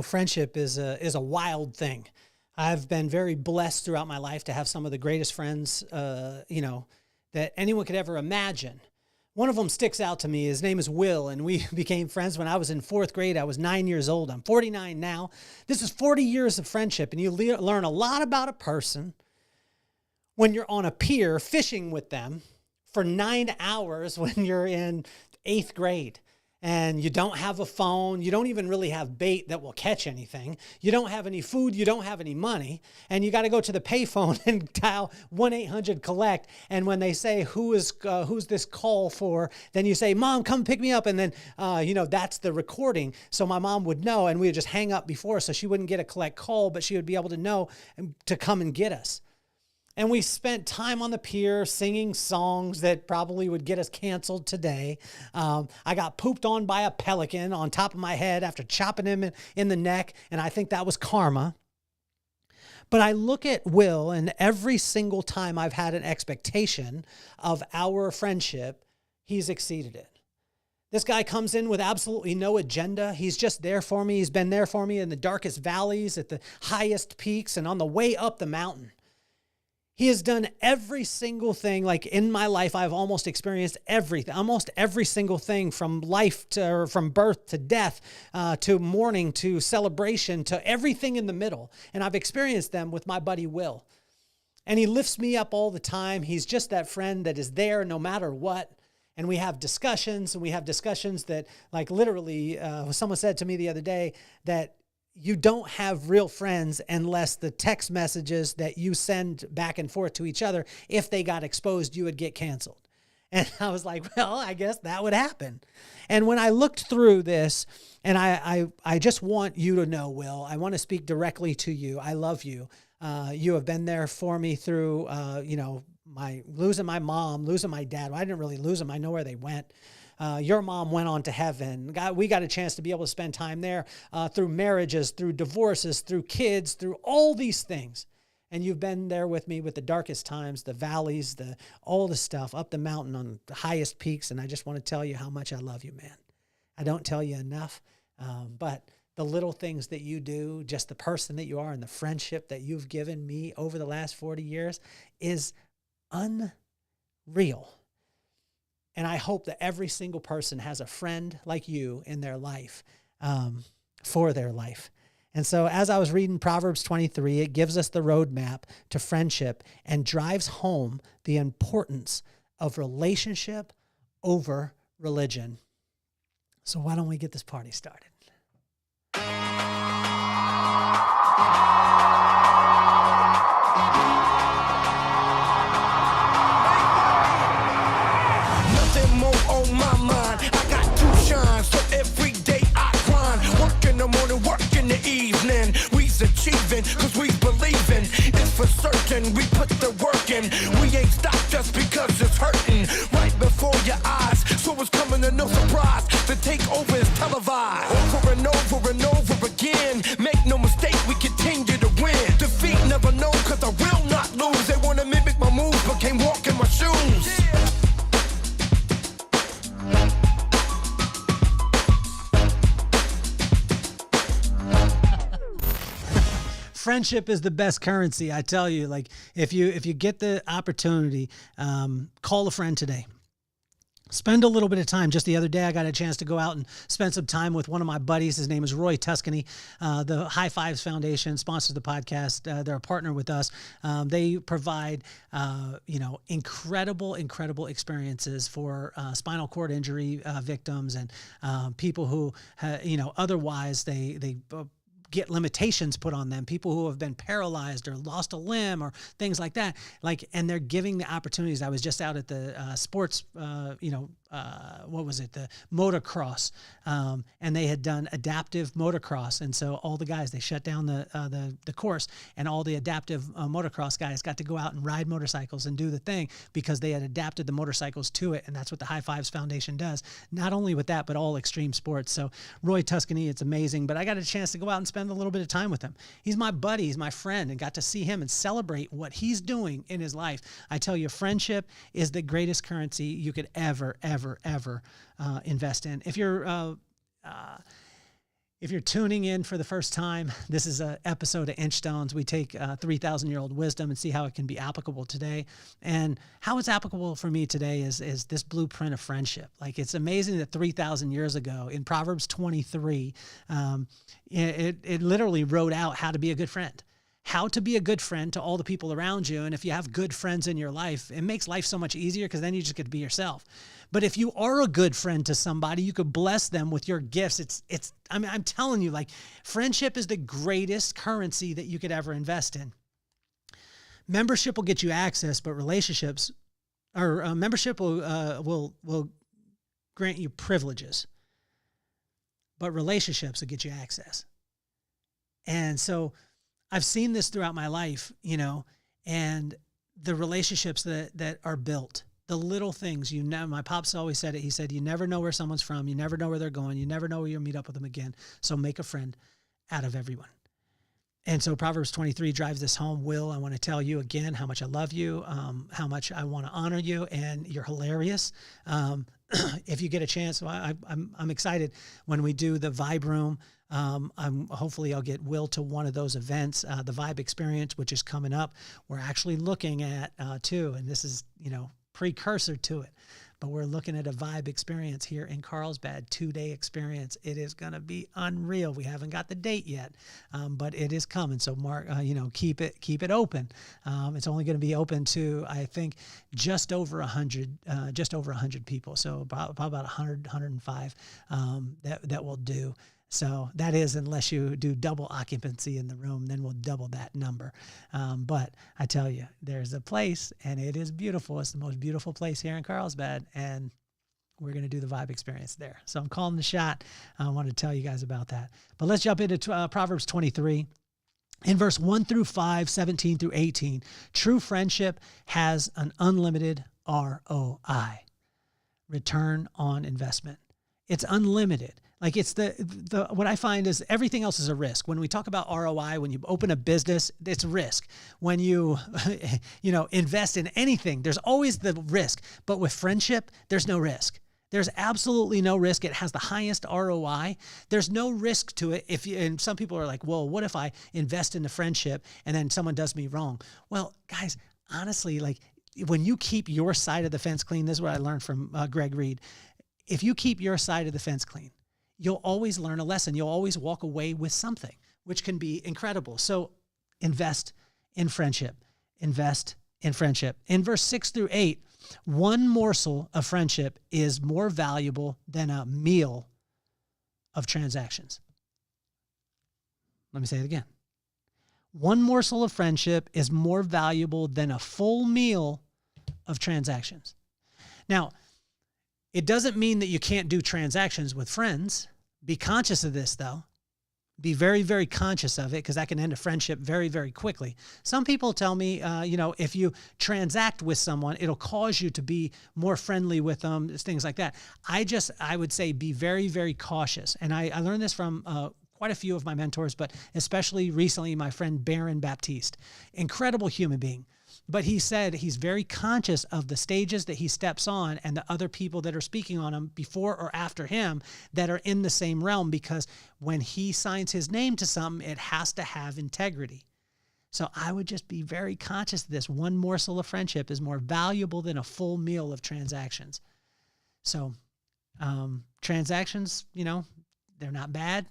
Friendship is a wild thing. I've been very blessed throughout my life to have some of the greatest friends, that anyone could ever imagine. One of them sticks out to me. His name is Will, and we became friends when I was in fourth grade. I was 9 years old. I'm 49 now. This is 40 years of friendship, and you learn a lot about a person when you're on a pier fishing with them for 9 hours when you're in eighth grade. And you don't have a phone. You don't even really have bait that will catch anything. You don't have any food. You don't have any money. And you got to go to the payphone and dial 1-800-COLLECT. And when they say, who's this call for? Then you say, Mom, come pick me up. And then, that's the recording. So my mom would know, and we would just hang up before so she wouldn't get a collect call, but she would be able to know to come and get us. And we spent time on the pier singing songs that probably would get us canceled today. I got pooped on by a pelican on top of my head after chopping him in the neck, and I think that was karma. But I look at Will, and every single time I've had an expectation of our friendship, he's exceeded it. This guy comes in with absolutely no agenda. He's just there for me. He's been there for me in the darkest valleys, at the highest peaks, and on the way up the mountain. He has done every single thing. Like in my life, I've almost experienced everything, almost every single thing from life or from birth to death, to mourning, to celebration, to everything in the middle. And I've experienced them with my buddy Will. And he lifts me up all the time. He's just that friend that is there no matter what. And we have discussions, that, like, literally, someone said to me the other day that you don't have real friends unless the text messages that you send back and forth to each other, if they got exposed, you would get canceled. And I was like, well, I guess that would happen. And when I looked through this, and I just want you to know, Will, I want to speak directly to you. I love you. You have been there for me through, my losing my mom, losing my dad. Well, I didn't really lose them. I know where they went. Your mom went on to heaven. We got a chance to be able to spend time there through marriages, through divorces, through kids, through all these things. And you've been there with me with the darkest times, the valleys, all the stuff, up the mountain on the highest peaks. And I just want to tell you how much I love you, man. I don't tell you enough, but the little things that you do, just the person that you are and the friendship that you've given me over the last 40 years is unreal. And I hope that every single person has a friend like you in their life, for their life. And so as I was reading Proverbs 23, it gives us the roadmap to friendship and drives home the importance of relationship over religion. So why don't we get this party started? Achieving, cause we believing it's for certain. We put the work in. We ain't stopped just because it's hurting right before your eyes. So it's coming to no surprise. The takeover is televised over and over and over again. Make no mistake, we continue to win. Defeat never known, cause I will not lose. They wanna mimic my moves, but can't walk in my shoes. Friendship is the best currency, I tell you. Like, if you get the opportunity, call a friend today. Spend a little bit of time. Just the other day, I got a chance to go out and spend some time with one of my buddies. His name is Roy Tuscany. The High Fives Foundation sponsors the podcast. They're a partner with us. They provide, incredible experiences for spinal cord injury victims and people who, otherwise they get limitations put on them, people who have been paralyzed or lost a limb or things like that. And they're giving the opportunities. I was just out at the sports, the motocross, and they had done adaptive motocross. And so all the guys, they shut down the course, and all the adaptive motocross guys got to go out and ride motorcycles and do the thing because they had adapted the motorcycles to it. And that's what the High Fives Foundation does. Not only with that, but all extreme sports. So Roy Tuscany, it's amazing. But I got a chance to go out and spend a little bit of time with him. He's my buddy, he's my friend, and got to see him and celebrate what he's doing in his life. I tell you, friendship is the greatest currency you could ever invest in. If you're If you're tuning in for the first time, this is an episode of Inchstones. We take 3,000-year-old wisdom and see how it can be applicable today. And how it's applicable for me today is this blueprint of friendship. Like, it's amazing that 3,000 years ago in Proverbs 23, it literally wrote out how to be a good friend. How to be a good friend to all the people around you. And if you have good friends in your life, it makes life so much easier because then you just get to be yourself. But if you are a good friend to somebody, you could bless them with your gifts. I'm telling you, like, friendship is the greatest currency that you could ever invest in. Membership will get you access, but relationships, or membership will grant you privileges, but relationships will get you access. And so I've seen this throughout my life, and the relationships that are built, the little things, my pops always said it. He said, you never know where someone's from. You never know where they're going. You never know where you'll meet up with them again. So make a friend out of everyone. And so Proverbs 23 drives this home. Will, I want to tell you again how much I love you, how much I want to honor you, and you're hilarious. If you get a chance, I'm excited when we do the Vibe Room. Hopefully I'll get Will to one of those events, the Vibe Experience, which is coming up. We're actually looking at too, and this is, precursor to it, but we're looking at a Vibe Experience here in Carlsbad, 2-day experience. It is going to be unreal. We haven't got the date yet, but it is coming. So Mark, keep it open. It's only going to be open to, I think, just over 100 people. So about 100, 105 that will do. So that is, unless you do double occupancy in the room, then we'll double that number. But I tell you, there's a place, and it is beautiful. It's the most beautiful place here in Carlsbad, and we're going to do the Vibe Experience there. So I'm calling the shot. I want to tell you guys about that. But let's jump into Proverbs 23. In verse 1 through 5, 17 through 18, true friendship has an unlimited ROI, return on investment. It's unlimited. Like, it's what I find is everything else is a risk. When we talk about ROI, when you open a business, it's risk. When you, invest in anything, there's always the risk. But with friendship, there's no risk. There's absolutely no risk. It has the highest ROI. There's no risk to it. And some people are like, well, what if I invest in a friendship and then someone does me wrong? Well, guys, honestly, like, when you keep your side of the fence clean, this is what I learned from Greg Reed. If you keep your side of the fence clean, you'll always learn a lesson. You'll always walk away with something, which can be incredible. So invest in friendship. Invest in friendship. In verse 6 through 8, one morsel of friendship is more valuable than a meal of transactions. Let me say it again. One morsel of friendship is more valuable than a full meal of transactions. Now, it doesn't mean that you can't do transactions with friends. Be conscious of this, though. Be very, very conscious of it, because that can end a friendship very, very quickly. Some people tell me, if you transact with someone, it'll cause you to be more friendly with them, things like that. I would say be very, very cautious. And I learned this from quite a few of my mentors, but especially recently, my friend Baron Baptiste. Incredible human being. But he said he's very conscious of the stages that he steps on and the other people that are speaking on him before or after him that are in the same realm, because when he signs his name to something, it has to have integrity. So I would just be very conscious of this. One morsel of friendship is more valuable than a full meal of transactions. So transactions, they're not bad.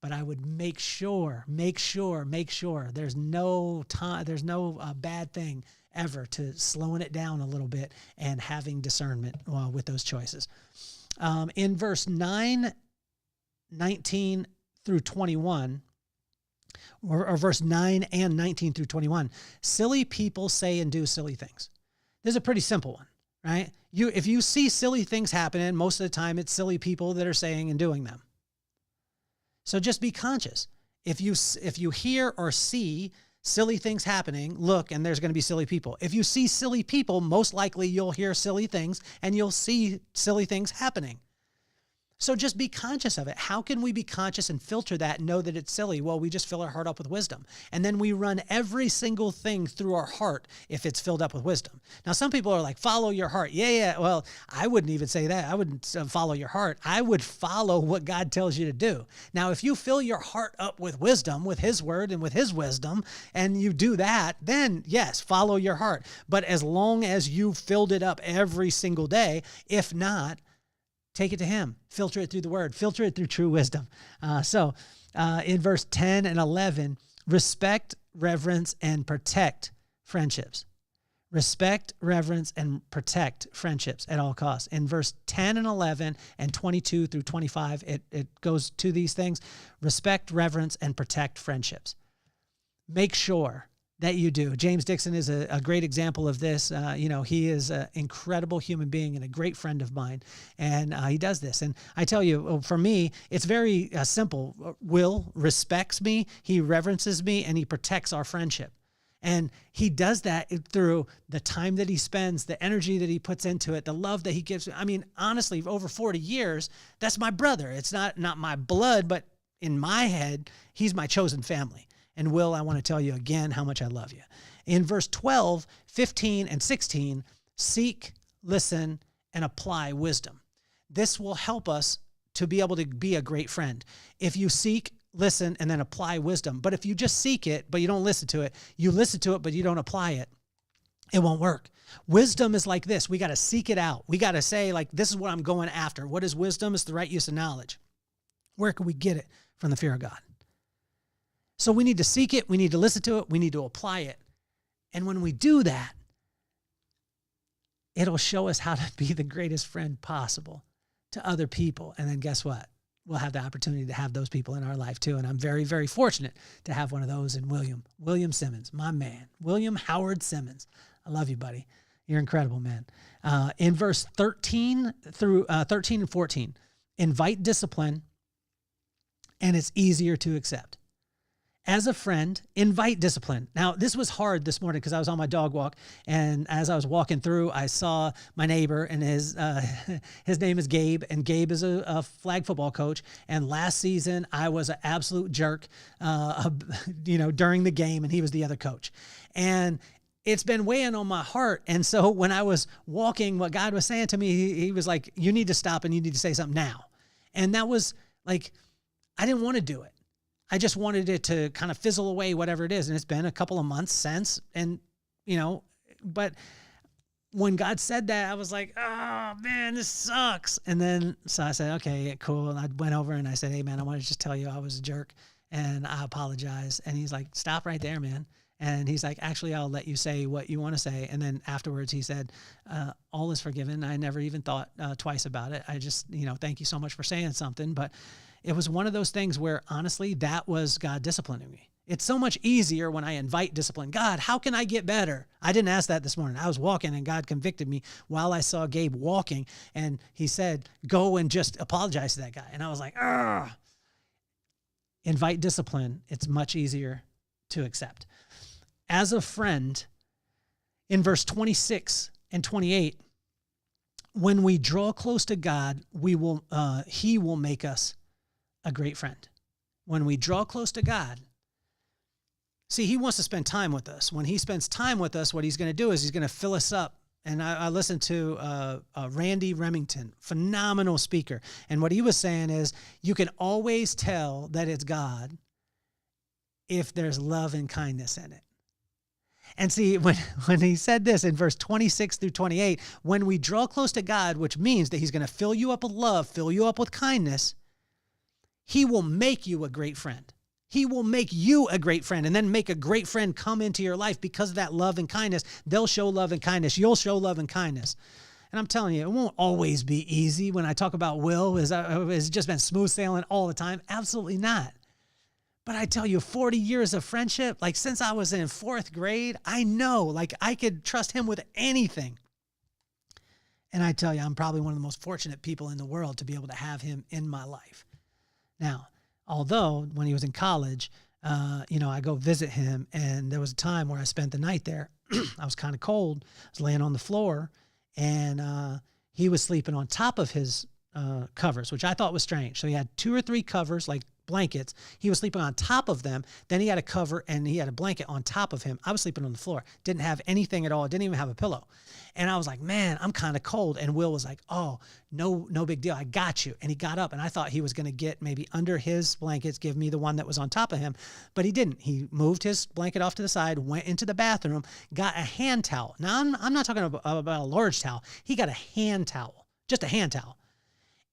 But I would make sure there's no bad thing ever to slowing it down a little bit and having discernment with those choices. In verse 9, 19 through 21, or verse 9 and 19 through 21, silly people say and do silly things. This is a pretty simple one, right? If you see silly things happening, most of the time it's silly people that are saying and doing them. So just be conscious. If you hear or see silly things happening, look, and there's going to be silly people. If you see silly people, most likely you'll hear silly things and you'll see silly things happening. So just be conscious of it. How can we be conscious and filter that and know that it's silly? Well, we just fill our heart up with wisdom. And then we run every single thing through our heart if it's filled up with wisdom. Now, some people are like, follow your heart. Yeah. Well, I wouldn't even say that. I wouldn't follow your heart. I would follow what God tells you to do. Now, if you fill your heart up with wisdom, with his word and with his wisdom, and you do that, then yes, follow your heart. But as long as you filled it up every single day, if not, take it to him. Filter it through the word. Filter it through true wisdom. In verse 10 and 11, respect, reverence, and protect friendships. Respect, reverence, and protect friendships at all costs. In verse 10 and 11 and 22 through 25, it goes to these things. Respect, reverence, and protect friendships. Make sure that you do. James Dixon is a great example of this. He is an incredible human being and a great friend of mine, and he does this. And I tell you, for me, it's very simple. Will respects me, he reverences me, and he protects our friendship. And he does that through the time that he spends, the energy that he puts into it, the love that he gives. I mean, honestly, over 40 years, that's my brother. It's not my blood, but in my head, he's my chosen family. And Will, I want to tell you again how much I love you. In verse 12, 15, and 16, seek, listen, and apply wisdom. This will help us to be able to be a great friend. If you seek, listen, and then apply wisdom. But if you just seek it, but you don't listen to it, you listen to it, but you don't apply it, it won't work. Wisdom is like this. We got to seek it out. We got to say, like, this is what I'm going after. What is wisdom? It's the right use of knowledge. Where can we get it? From the fear of God. So we need to seek it, we need to listen to it, we need to apply it. And when we do that, it'll show us how to be the greatest friend possible to other people. And then guess what? We'll have the opportunity to have those people in our life too. And I'm very, very fortunate to have one of those in William Simmons, my man, William Howard Simmons. I love you, buddy. You're incredible, man. In verse 13 and 14, invite discipline, and it's easier to accept. As a friend, invite discipline. Now, this was hard this morning because I was on my dog walk, and as I was walking through, I saw my neighbor, and his name is Gabe, and Gabe is a flag football coach. And last season, I was an absolute jerk, during the game, and he was the other coach. And it's been weighing on my heart. And so when I was walking, what God was saying to me, he was like, you need to stop and you need to say something now. And that was like, I didn't want to do it. I just wanted it to kind of fizzle away, whatever it is. And it's been a couple of months since. And, but when God said that, I was like, oh man, this sucks. And then, so I said, okay, cool. And I went over and I said, hey man, I want to just tell you I was a jerk and I apologize. And he's like, stop right there, man. And he's like, actually, I'll let you say what you want to say. And then afterwards he said, all is forgiven. I never even thought twice about it. I just, thank you so much for saying something. But it was one of those things where, honestly, that was God disciplining me. It's so much easier when I invite discipline. God, how can I get better? I didn't ask that this morning. I was walking and God convicted me while I saw Gabe walking. And he said, go and just apologize to that guy. And I was like, invite discipline. It's much easier to accept. As a friend, in verse 26 and 28, when we draw close to God, he will make us a great friend. When we draw close to God, see, he wants to spend time with us. When he spends time with us, what he's going to do is he's going to fill us up. And I listened to Randy Remington, phenomenal speaker. And what he was saying is you can always tell that it's God if there's love and kindness in it. And see, when he said this in verse 26 through 28, when we draw close to God, which means that he's going to fill you up with love, fill you up with kindness, he will make you a great friend. He will make you a great friend and then make a great friend come into your life because of that love and kindness. They'll show love and kindness. You'll show love and kindness. And I'm telling you, it won't always be easy. When I talk about Will, it's just been smooth sailing all the time. Absolutely not. But I tell you, 40 years of friendship, like since I was in 4th grade, I know, like I could trust him with anything. And I tell you, I'm probably one of the most fortunate people in the world to be able to have him in my life. Now, although when he was in college, I go visit him, and there was a time where I spent the night there. I was kind of cold. I was laying on the floor, and he was sleeping on top of his covers, which I thought was strange. So he had 2 or 3 covers, like blankets. He was sleeping on top of them. Then he had a cover and he had a blanket on top of him. I was sleeping on the floor. Didn't have anything at all. Didn't even have a pillow. And I was like, man, I'm kind of cold. And Will was like, oh, no big deal. I got you. And he got up and I thought he was going to get maybe under his blankets, give me the one that was on top of him. But he didn't. He moved his blanket off to the side, went into the bathroom, got a hand towel. Now, I'm not talking about a large towel. He got a hand towel, just a hand towel.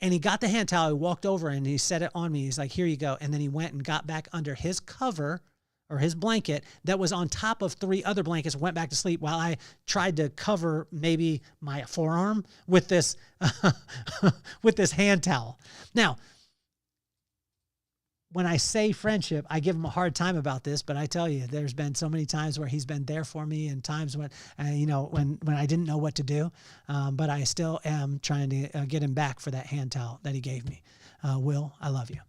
And he got the hand towel, he walked over and he set it on me. He's like, here you go. And then he went and got back under his cover or his blanket that was on top of 3 other blankets, went back to sleep while I tried to cover maybe my forearm with this, with this hand towel. Now, when I say friendship, I give him a hard time about this, but I tell you, there's been so many times where he's been there for me and times when, when I didn't know what to do. But I still am trying to get him back for that hand towel that he gave me. Will, I love you.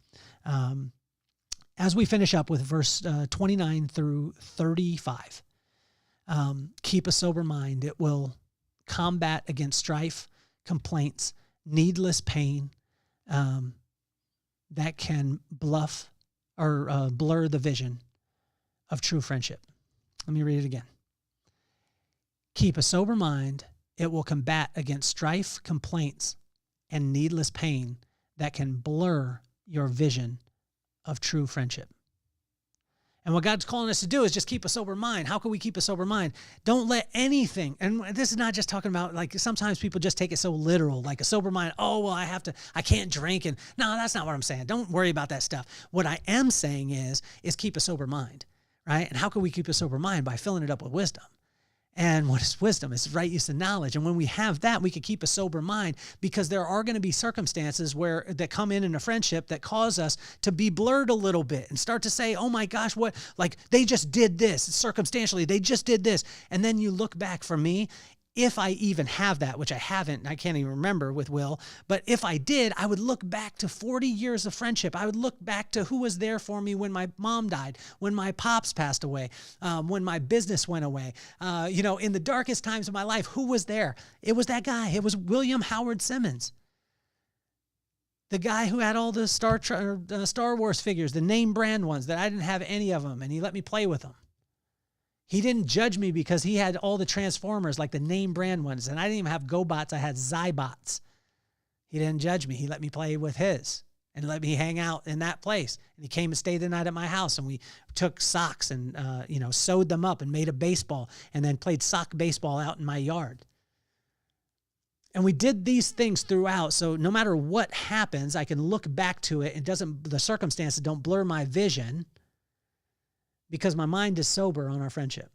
As we finish up with verse 29 through 35, keep a sober mind. It will combat against strife, complaints, needless pain, that can bluff or blur the vision of true friendship. Let me read it again. Keep a sober mind. It will combat against strife, complaints, and needless pain that can blur your vision of true friendship. And what God's calling us to do is just keep a sober mind. How can we keep a sober mind? Don't let anything, and this is not just talking about, like, sometimes people just take it so literal, like a sober mind. Oh, well, I can't drink. And no, that's not what I'm saying. Don't worry about that stuff. What I am saying is keep a sober mind, right? And how can we keep a sober mind? By filling it up with wisdom. And what is wisdom? It's right use of knowledge. And when we have that, we can keep a sober mind, because there are going to be circumstances that come in a friendship that cause us to be blurred a little bit and start to say, oh my gosh, they just did this circumstantially. They just did this. And then you look back. For me, if I even have that, which I haven't, and I can't even remember with Will, but if I did, I would look back to 40 years of friendship. I would look back to who was there for me when my mom died, when my pops passed away, when my business went away. In the darkest times of my life, who was there? It was that guy. It was William Howard Simmons, the guy who had all the Star Wars figures, the name brand ones that I didn't have any of them, and he let me play with them. He didn't judge me because he had all the Transformers, like the name brand ones. And I didn't even have GoBots. I had Zybots. He didn't judge me. He let me play with his and let me hang out in that place. And he came and stayed the night at my house. And we took socks and, sewed them up and made a baseball and then played sock baseball out in my yard. And we did these things throughout. So no matter what happens, I can look back to it. The circumstances don't blur my vision, because my mind is sober on our friendship.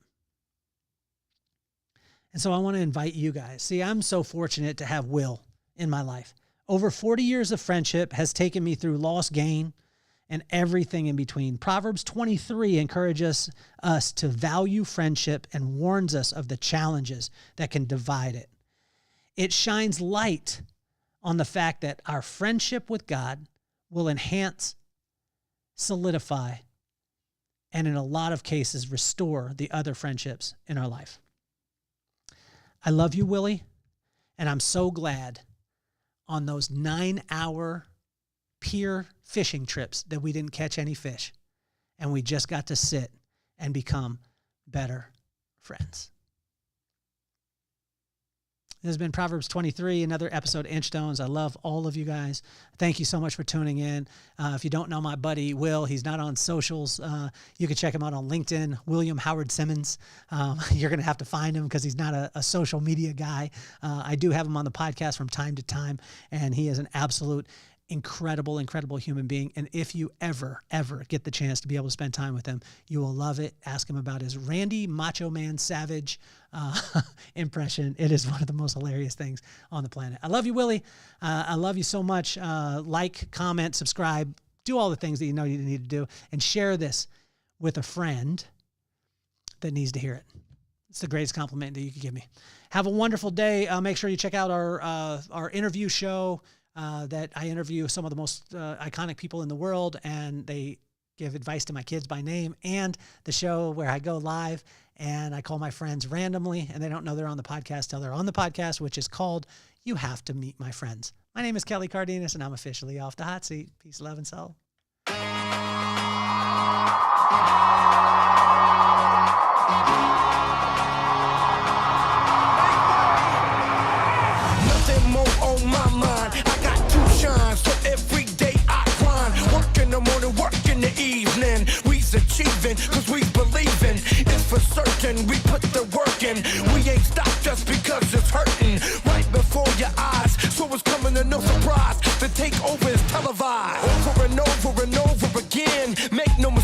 And so I want to invite you guys. See, I'm so fortunate to have Will in my life. Over 40 years of friendship has taken me through loss, gain, and everything in between. Proverbs 23 encourages us to value friendship and warns us of the challenges that can divide it. It shines light on the fact that our friendship with God will enhance, solidify, and in a lot of cases, restore the other friendships in our life. I love you, Willie, and I'm so glad on those 9-hour pier fishing trips that we didn't catch any fish, and we just got to sit and become better friends. This has been Proverbs 23, another episode of Inchstones. I love all of you guys. Thank you so much for tuning in. If you don't know my buddy, Will, he's not on socials. You can check him out on LinkedIn, William Howard Simmons. You're going to have to find him because he's not a social media guy. I do have him on the podcast from time to time, and he is an absolute incredible human being. And if you ever get the chance to be able to spend time with him, you will love it. Ask him about his Randy Macho Man Savage impression. It is one of the most hilarious things on the planet. I love you, Willie. I love you so much. Like, comment, subscribe, do all the things that you know you need to do, and share this with a friend that needs to hear it. It's the greatest compliment that you could give me. Have a wonderful day. Make sure you check out our interview show. That I interview some of the most iconic people in the world, and they give advice to my kids by name, and the show where I go live and I call my friends randomly, and they don't know they're on the podcast till they're on the podcast, which is called You Have to Meet My Friends. My name is Kelly Cardenas, and I'm officially off the hot seat. Peace, love, and soul. Nothing more on my mind. I got to shine, so every day I grind. Work in the morning, work in the evening. We's achieving, cause we believing. It's for certain, we put the work in. We ain't stopped just because it's hurting. Right before your eyes, so it's coming to no surprise. The takeover is televised. Over and over again. Make no mistake.